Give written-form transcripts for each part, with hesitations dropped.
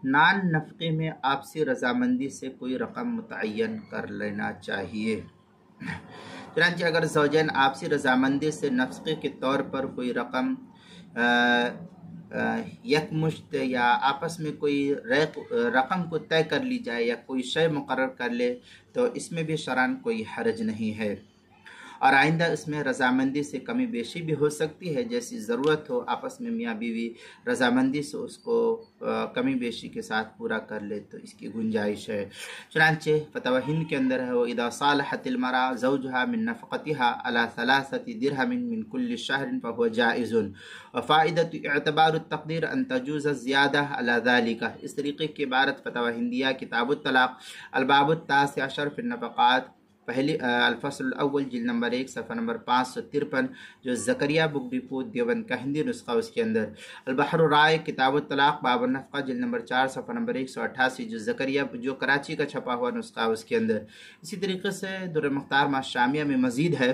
نان نفقے میں آپسی رضامندی سے کوئی رقم متعین کر لینا چاہیے۔ چنانچہ اگر زوجین آپسی رضامندی سے نفقے کے طور پر کوئی رقم یکمشت یا آپس میں کوئی رقم کو طے کر لی جائے یا کوئی شے مقرر کر لے تو اس میں بھی شرعاً کوئی حرج نہیں ہے، اور آئندہ اس میں رضامندی سے کمی بیشی بھی ہو سکتی ہے، جیسی ضرورت ہو آپس میں میاں بیوی رضامندی سے اس کو کمی بیشی کے ساتھ پورا کر لے تو اس کی گنجائش ہے۔ چنانچہ فتویٰ ہند کے اندر ہے وَإِذَا صَالَحَتِ الْمَرْأَةُ زَوْجَهَا مِن نَفَقَتِهَا عَلَى 3 درهم من كل شهر فهو جائز، وفائدة اعتبار التقدیر ان تجوز الزیادہ علی ذلك۔ اس طریقے کی عبارت فتویٰ ہندیہ کتاب الطلاق الباب التاسع عشر فی النفقات، پہلی الفصل الاول جلد نمبر 1 صفحہ نمبر 553، جو زکریا بک ڈپو دیوبند کا ہندی نسخہ اس کے اندر۔ البحر الرائق کتاب الطلاق باب النفقہ جلد نمبر 4 صفحہ نمبر 188، جو زکریا جو کراچی کا چھپا ہوا نسخہ اس کے اندر۔ اسی طریقے سے در مختار ماشامیہ میں مزید ہے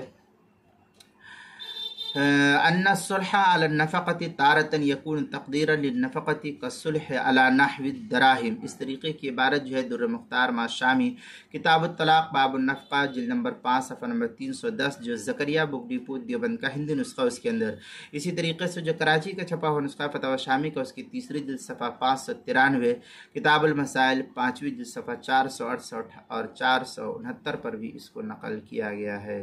ان الصلح على النفقة تارة يكون تقديرا للنفقة كالصلح على نحو الدراهم۔ اس طریقے کی عبارت جو ہے در مختار ماشامی کتاب الطلاق باب النفقہ جلد نمبر 5 صفحہ نمبر 310، جو زکریا بک ڈپو دیوبند کا ہندی نسخہ اس کے اندر۔ اسی طریقے سے جو کراچی کا چھپا ہوا نسخہ فتاوی شامی کا اس کی تیسری جلد صفحہ 593، کتاب المسائل 5ویں جلد صفحہ 468 اور 469 پر بھی اس کو نقل کیا گیا ہے۔